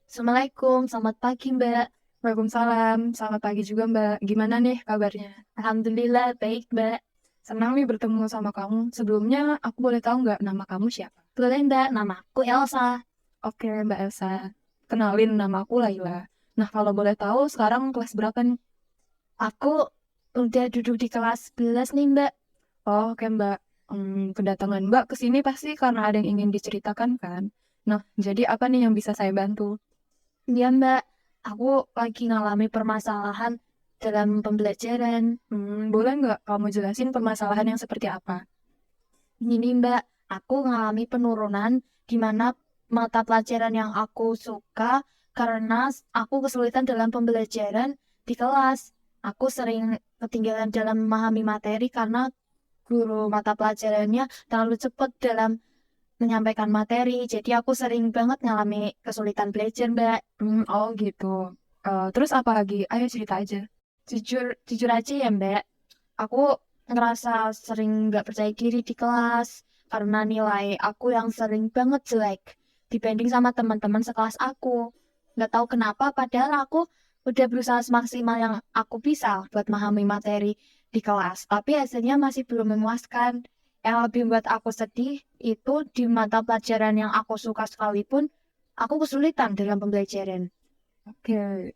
Assalamualaikum, selamat pagi Mbak. Waalaikumsalam, selamat pagi juga Mbak. Gimana nih kabarnya? Alhamdulillah baik Mbak. Senang nih bertemu sama kamu. Sebelumnya aku boleh tahu nggak nama kamu siapa? Boleh Mbak, namaku Elsa. Oke Mbak Elsa, kenalin nama aku Laila. Nah kalau boleh tahu sekarang kelas berapa nih? Aku udah duduk di kelas 11 nih Mbak. Oh, oke Mbak. Kedatangan Mbak ke sini pasti karena ada yang ingin diceritakan kan? Nah, jadi apa nih yang bisa saya bantu? Iya Mbak, aku lagi ngalami permasalahan dalam pembelajaran. Boleh nggak kamu jelasin permasalahan yang seperti apa? Ini Mbak, aku ngalami penurunan di mana mata pelajaran yang aku suka karena aku kesulitan dalam pembelajaran di kelas. Aku sering ketinggalan dalam memahami materi karena guru mata pelajarannya terlalu cepat dalam menyampaikan materi. Jadi aku sering banget ngalami kesulitan belajar, Mbak. Oh gitu. Terus apa lagi? Ayo cerita aja. Jujur, jujur aja ya, Mbak. Aku ngerasa sering nggak percaya diri di kelas karena nilai aku yang sering banget jelek dibanding sama teman-teman sekelas aku. Nggak tahu kenapa, padahal aku udah berusaha semaksimal yang aku bisa buat memahami materi di kelas, tapi hasilnya masih belum memuaskan. Yang lebih membuat aku sedih itu di mata pelajaran yang aku suka sekalipun, aku kesulitan dalam pembelajaran. Oke,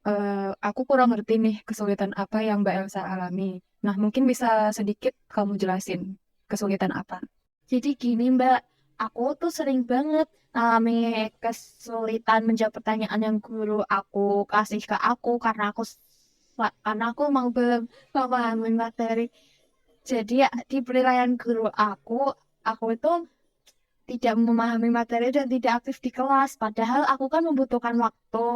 aku kurang ngerti nih kesulitan apa yang Mbak Elsa alami. Nah, mungkin bisa sedikit kamu jelasin kesulitan apa? Jadi gini Mbak, aku tuh sering banget alami kesulitan menjawab pertanyaan yang guru aku kasih ke aku karena aku mau belum memahami materi. Jadi ya, di penilaian guru aku itu tidak memahami materi dan tidak aktif di kelas. Padahal aku kan membutuhkan waktu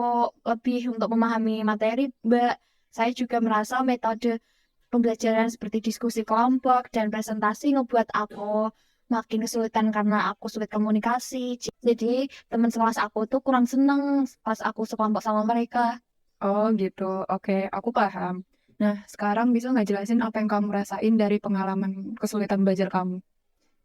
lebih untuk memahami materi, Mbak. Saya juga merasa metode pembelajaran seperti diskusi kelompok dan presentasi ngebuat aku makin kesulitan karena aku sulit komunikasi. Jadi teman sekelas aku tuh kurang seneng pas aku sekelompok sama mereka. Oh gitu, oke, aku paham. Nah, sekarang bisa nggak jelasin apa yang kamu rasain dari pengalaman kesulitan belajar kamu?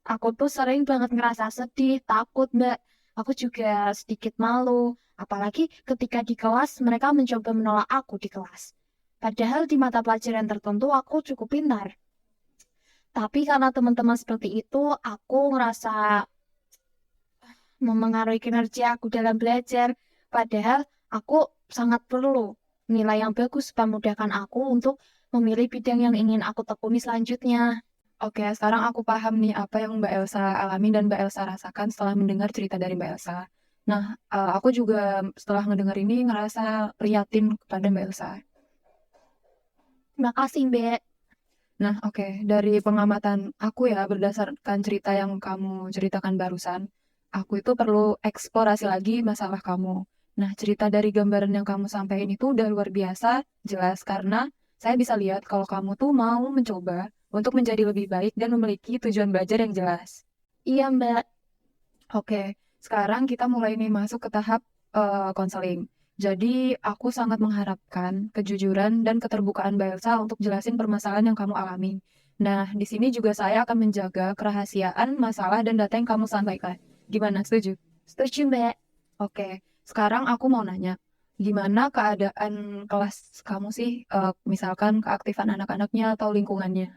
Aku tuh sering banget ngerasa sedih, takut, Mbak. Aku juga sedikit malu. Apalagi ketika di kelas mereka mencoba menolak aku di kelas. Padahal di mata pelajaran tertentu aku cukup pintar. Tapi karena teman-teman seperti itu, aku ngerasa memengaruhi kinerja aku dalam belajar. Padahal aku sangat perlu nilai yang bagus supaya memudahkan aku untuk memilih bidang yang ingin aku tekuni selanjutnya. Oke, sekarang aku paham nih apa yang Mbak Elsa alami dan Mbak Elsa rasakan setelah mendengar cerita dari Mbak Elsa. Nah, aku juga setelah mendengar ini ngerasa prihatin kepada Mbak Elsa. Terima kasih, Mbak. Nah, oke. Dari pengamatan aku ya, berdasarkan cerita yang kamu ceritakan barusan, aku itu perlu eksplorasi lagi masalah kamu. Nah, cerita dari gambaran yang kamu sampaikan itu udah luar biasa, jelas, karena saya bisa lihat kalau kamu tuh mau mencoba untuk menjadi lebih baik dan memiliki tujuan belajar yang jelas. Iya, Mbak. Oke, sekarang kita mulai nih masuk ke tahap konseling. Jadi, aku sangat mengharapkan kejujuran dan keterbukaan Mbak Elsa untuk jelasin permasalahan yang kamu alami. Nah, di sini juga saya akan menjaga kerahasiaan masalah dan data yang kamu sampaikan. Gimana, setuju? Setuju, Mbak. Oke, sekarang aku mau nanya, gimana keadaan kelas kamu sih? Misalkan keaktifan anak-anaknya atau lingkungannya?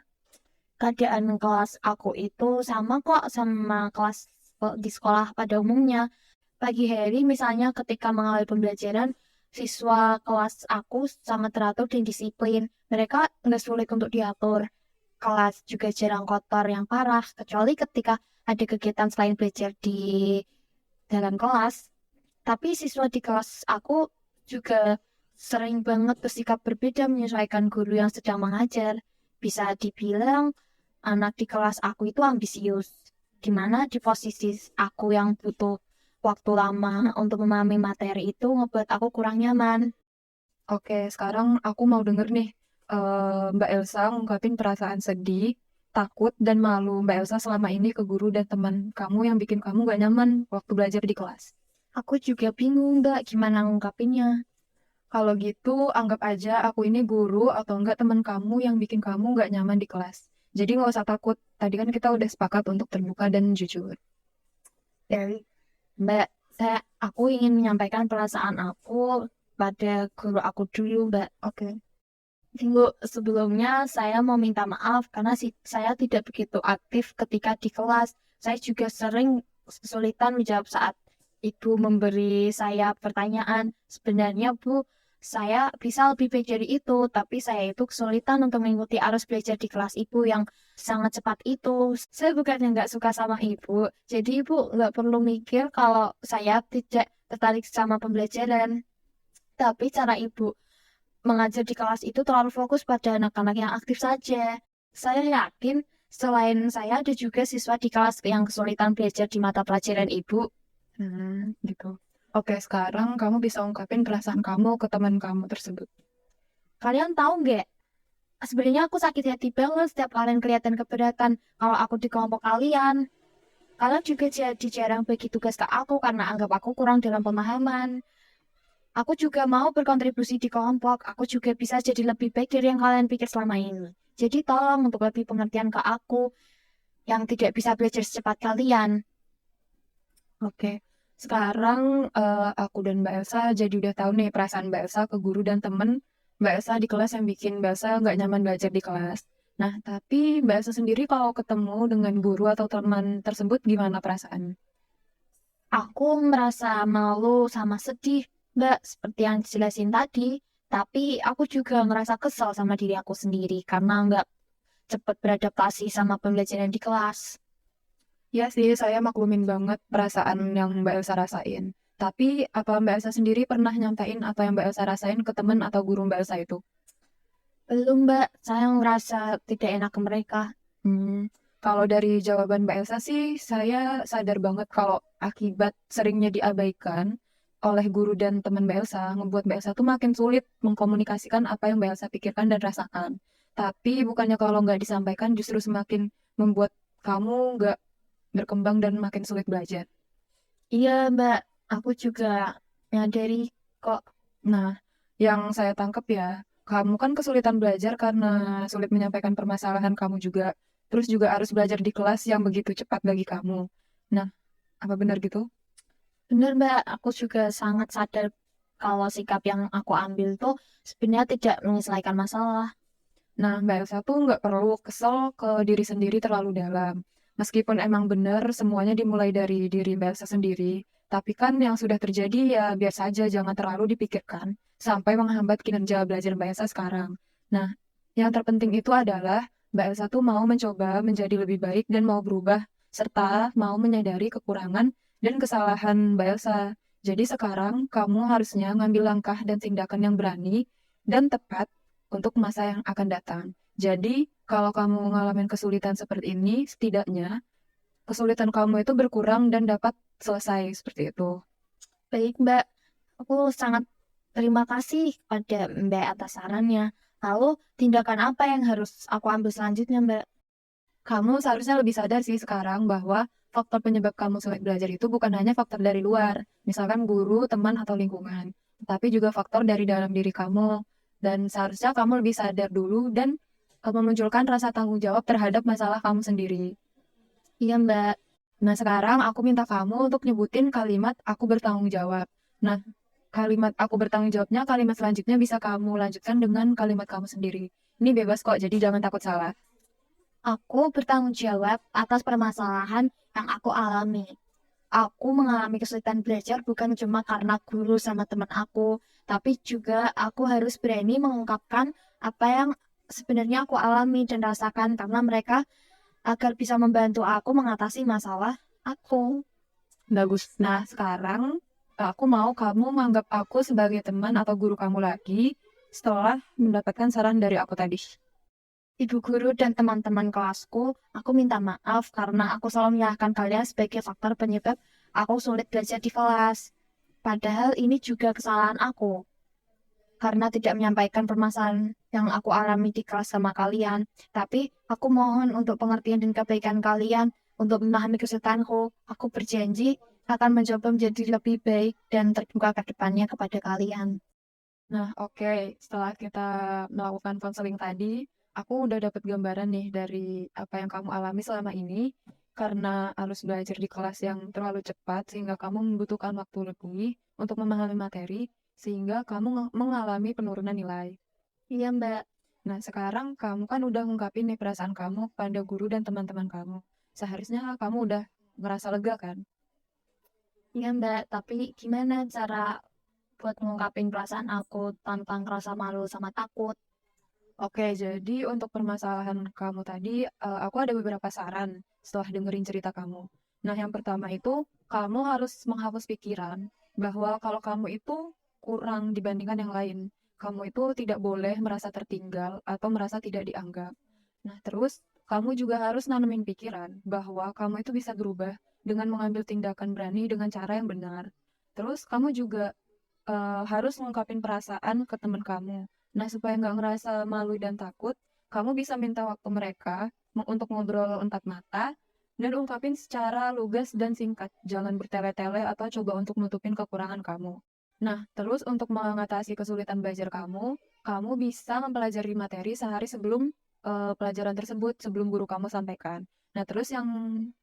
Keadaan kelas aku itu sama kok sama kelas di sekolah pada umumnya. Pagi hari misalnya ketika mengawali pembelajaran, siswa kelas aku sangat teratur dan disiplin. Mereka nggak sulit untuk diatur. Kelas juga jarang kotor yang parah, kecuali ketika ada kegiatan selain belajar di dalam kelas. Tapi siswa di kelas aku juga sering banget bersikap berbeda menyesuaikan guru yang sedang mengajar. Bisa dibilang anak di kelas aku itu ambisius. Dimana di posisi aku yang butuh waktu lama untuk memahami materi itu ngebuat aku kurang nyaman. Oke, sekarang aku mau denger nih Mbak Elsa ngungkapin perasaan sedih, takut, dan malu Mbak Elsa selama ini ke guru dan teman kamu yang bikin kamu gak nyaman waktu belajar di kelas. Aku juga bingung, Mbak, gimana ngungkapinnya. Kalau gitu, anggap aja aku ini guru atau enggak teman kamu yang bikin kamu gak nyaman di kelas. Jadi nggak usah takut. Tadi kan kita udah sepakat untuk terbuka dan jujur. Dari Mbak, Aku ingin menyampaikan perasaan aku pada guru aku dulu, Mbak. Oke. Dulu sebelumnya saya mau minta maaf karena saya tidak begitu aktif ketika di kelas. Saya juga sering kesulitan menjawab saat ibu memberi saya pertanyaan. Sebenarnya Bu, saya bisa lebih baik dari itu, tapi saya itu kesulitan untuk mengikuti arus belajar di kelas ibu yang sangat cepat itu. Saya bukannya nggak suka sama ibu, jadi ibu nggak perlu mikir kalau saya tidak tertarik sama pembelajaran. Tapi cara ibu mengajar di kelas itu terlalu fokus pada anak-anak yang aktif saja. Saya yakin selain saya ada juga siswa di kelas yang kesulitan belajar di mata pelajaran ibu. Gitu. Oke, sekarang kamu bisa ungkapin perasaan kamu ke teman kamu tersebut. Kalian tahu nggak? Sebenarnya aku sakit hati banget setiap kalian kelihatan keberatan kalau aku di kelompok kalian. Kalian juga jadi jarang bagi tugas ke aku karena anggap aku kurang dalam pemahaman. Aku juga mau berkontribusi di kelompok. Aku juga bisa jadi lebih baik dari yang kalian pikir selama ini. Jadi tolong untuk lebih pengertian ke aku yang tidak bisa belajar secepat kalian. Oke. Sekarang aku dan Mbak Elsa jadi udah tahu nih perasaan Mbak Elsa ke guru dan temen Mbak Elsa di kelas yang bikin Mbak Elsa nggak nyaman belajar di kelas. Nah, tapi Mbak Elsa sendiri kalau ketemu dengan guru atau teman tersebut gimana perasaan? Aku merasa malu sama sedih, Mbak, seperti yang dijelasin tadi. Tapi aku juga ngerasa kesal sama diri aku sendiri karena nggak cepat beradaptasi sama pembelajaran di kelas. Ya sih, saya maklumin banget perasaan yang Mbak Elsa rasain. Tapi apa Mbak Elsa sendiri pernah nyampein apa yang Mbak Elsa rasain ke teman atau guru Mbak Elsa itu? Belum, Mbak, saya ngerasa tidak enak ke mereka. Hmm, Kalau dari jawaban Mbak Elsa sih, saya sadar banget kalau akibat seringnya diabaikan oleh guru dan teman Mbak Elsa, membuat Mbak Elsa tuh makin sulit mengkomunikasikan apa yang Mbak Elsa pikirkan dan rasakan. Tapi bukannya kalau nggak disampaikan justru semakin membuat kamu nggak berkembang dan makin sulit belajar. Iya, Mbak, aku juga menyadari kok. Nah, yang saya tangkap ya, kamu kan kesulitan belajar karena sulit menyampaikan permasalahan kamu juga. Terus juga harus belajar di kelas yang begitu cepat bagi kamu. Nah, apa benar gitu? Benar, Mbak, aku juga sangat sadar kalau sikap yang aku ambil tuh sebenarnya tidak menyelesaikan masalah. Nah, Mbak Elsa tuh nggak perlu kesel ke diri sendiri terlalu dalam. Meskipun emang benar semuanya dimulai dari diri Mbak Elsa sendiri, tapi kan yang sudah terjadi ya biar saja jangan terlalu dipikirkan sampai menghambat kinerja belajar Mbak Elsa sekarang. Nah, yang terpenting itu adalah Mbak Elsa tuh mau mencoba menjadi lebih baik dan mau berubah, serta mau menyadari kekurangan dan kesalahan Mbak Elsa. Jadi sekarang kamu harusnya ngambil langkah dan tindakan yang berani dan tepat untuk masa yang akan datang. Jadi, kalau kamu ngalamin kesulitan seperti ini, setidaknya kesulitan kamu itu berkurang dan dapat selesai seperti itu. Baik, Mbak, aku sangat terima kasih pada Mbak atas sarannya. Lalu, tindakan apa yang harus aku ambil selanjutnya, Mbak? Kamu seharusnya lebih sadar sih sekarang bahwa faktor penyebab kamu sulit belajar itu bukan hanya faktor dari luar, misalkan guru, teman, atau lingkungan, tapi juga faktor dari dalam diri kamu. Dan seharusnya kamu lebih sadar dulu dan memunculkan rasa tanggung jawab terhadap masalah kamu sendiri. Iya, Mbak. Nah, sekarang aku minta kamu untuk nyebutin kalimat aku bertanggung jawab. Nah, kalimat aku bertanggung jawabnya, kalimat selanjutnya bisa kamu lanjutkan dengan kalimat kamu sendiri. Ini bebas kok, jadi jangan takut salah. Aku bertanggung jawab atas permasalahan yang aku alami. Aku mengalami kesulitan belajar bukan cuma karena guru sama teman aku, tapi juga aku harus berani mengungkapkan apa yang sebenarnya aku alami dan rasakan karena mereka agar bisa membantu aku mengatasi masalah aku. Bagus. Nah, sekarang aku mau kamu menganggap aku sebagai teman atau guru kamu lagi setelah mendapatkan saran dari aku tadi. Ibu guru dan teman-teman kelasku, aku minta maaf karena aku selalu menyalahkan kalian sebagai faktor penyebab aku sulit belajar di kelas. Padahal ini juga kesalahan aku karena tidak menyampaikan permasalahan yang aku alami di kelas sama kalian. Tapi aku mohon untuk pengertian dan kebaikan kalian untuk memahami kesulitanku. Aku berjanji akan mencoba menjadi lebih baik dan terbuka ke depannya kepada kalian. Nah, oke. Setelah kita melakukan konseling tadi, aku udah dapat gambaran nih dari apa yang kamu alami selama ini. karena harus belajar di kelas yang terlalu cepat sehingga kamu membutuhkan waktu lebih untuk memahami materi sehingga kamu mengalami penurunan nilai. Iya, Mbak. Nah, sekarang kamu kan udah ngungkapin nih perasaan kamu pada guru dan teman-teman kamu. Seharusnya kamu udah ngerasa lega kan? Iya, Mbak. Tapi gimana cara buat ngungkapin perasaan aku tanpa ngerasa malu sama takut? Oke, jadi untuk permasalahan kamu tadi, aku ada beberapa saran setelah dengerin cerita kamu. Nah, yang pertama itu, kamu harus menghapus pikiran bahwa kalau kamu itu kurang dibandingkan yang lain. Kamu itu tidak boleh merasa tertinggal atau merasa tidak dianggap. Nah, terus kamu juga harus nanemin pikiran bahwa kamu itu bisa berubah dengan mengambil tindakan berani dengan cara yang benar. Terus kamu juga harus ngungkapin perasaan ke teman kamu. Nah, supaya nggak ngerasa malu dan takut, kamu bisa minta waktu mereka untuk ngobrol empat mata dan ungkapin secara lugas dan singkat. Jangan bertele-tele atau coba untuk nutupin kekurangan kamu. Nah, terus untuk mengatasi kesulitan belajar kamu, kamu bisa mempelajari materi sehari sebelum pelajaran tersebut, sebelum guru kamu sampaikan. Nah, terus yang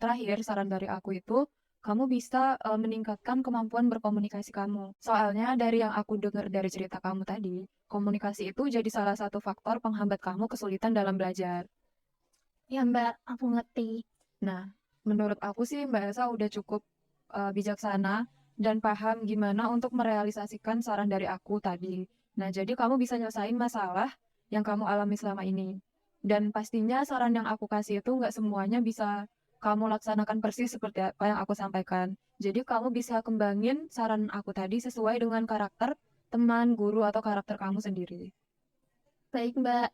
terakhir, saran dari aku itu, kamu bisa meningkatkan kemampuan berkomunikasi kamu. Soalnya dari yang aku dengar dari cerita kamu tadi, komunikasi itu jadi salah satu faktor penghambat kamu kesulitan dalam belajar. Iya, Mbak. Aku ngerti. Nah, menurut aku sih Mbak Elsa udah cukup bijaksana dan paham gimana untuk merealisasikan saran dari aku tadi. Nah, jadi kamu bisa nyelesain masalah yang kamu alami selama ini. Dan pastinya saran yang aku kasih itu nggak semuanya bisa kamu laksanakan persis seperti apa yang aku sampaikan. Jadi kamu bisa kembangin saran aku tadi sesuai dengan karakter teman, guru, atau karakter kamu sendiri. Baik, Mbak.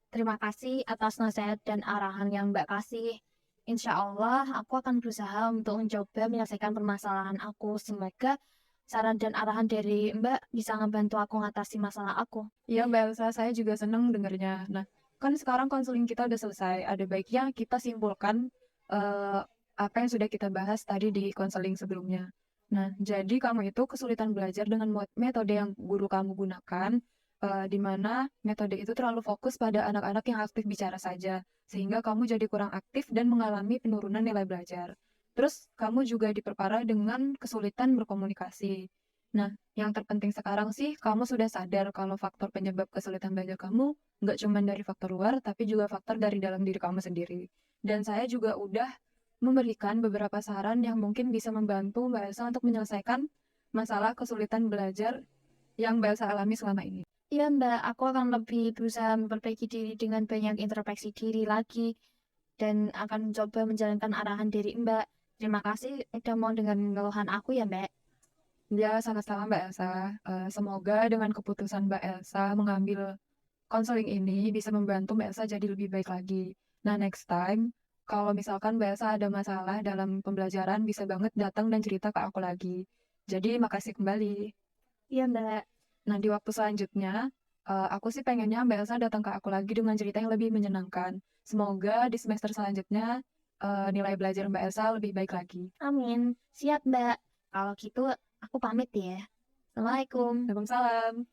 Terima kasih atas nasihat dan arahan yang Mbak kasih. Insya Allah, aku akan berusaha untuk mencoba menyelesaikan permasalahan aku. Semoga saran dan arahan dari Mbak bisa ngebantu aku ngatasi masalah aku. Iya, Mbak Elsa, saya juga seneng dengernya. Nah, kan sekarang konseling kita udah selesai. Ada baiknya kita simpulkan eh, apa yang sudah kita bahas tadi di konseling sebelumnya. Nah, jadi kamu itu kesulitan belajar dengan metode yang guru kamu gunakan, di mana metode itu terlalu fokus pada anak-anak yang aktif bicara saja, sehingga kamu jadi kurang aktif dan mengalami penurunan nilai belajar. Terus, kamu juga diperparah dengan kesulitan berkomunikasi. Nah, yang terpenting sekarang sih, kamu sudah sadar kalau faktor penyebab kesulitan belajar kamu nggak cuma dari faktor luar, tapi juga faktor dari dalam diri kamu sendiri. Dan saya juga udah memberikan beberapa saran yang mungkin bisa membantu Mbak Elsa untuk menyelesaikan masalah kesulitan belajar yang Mbak Elsa alami selama ini. Iya, Mbak. Aku akan lebih berusaha memperbaiki diri dengan banyak introspeksi diri lagi dan akan mencoba menjalankan arahan dari Mbak. Terima kasih udah mau dengan keluhan aku ya, Mbak. Ya, sama-sama Mbak Elsa. Semoga dengan keputusan Mbak Elsa mengambil konseling ini bisa membantu Mbak Elsa jadi lebih baik lagi. Nah, next time, kalau misalkan Mbak Elsa ada masalah dalam pembelajaran, bisa banget datang dan cerita ke aku lagi. Jadi, makasih kembali. Iya, Mbak. Nah, di waktu selanjutnya, aku sih pengennya Mbak Elsa datang ke aku lagi dengan cerita yang lebih menyenangkan. Semoga di semester selanjutnya, nilai belajar Mbak Elsa lebih baik lagi. Amin. Siap, Mbak. Kalau gitu, aku pamit ya. Assalamualaikum. Waalaikumsalam.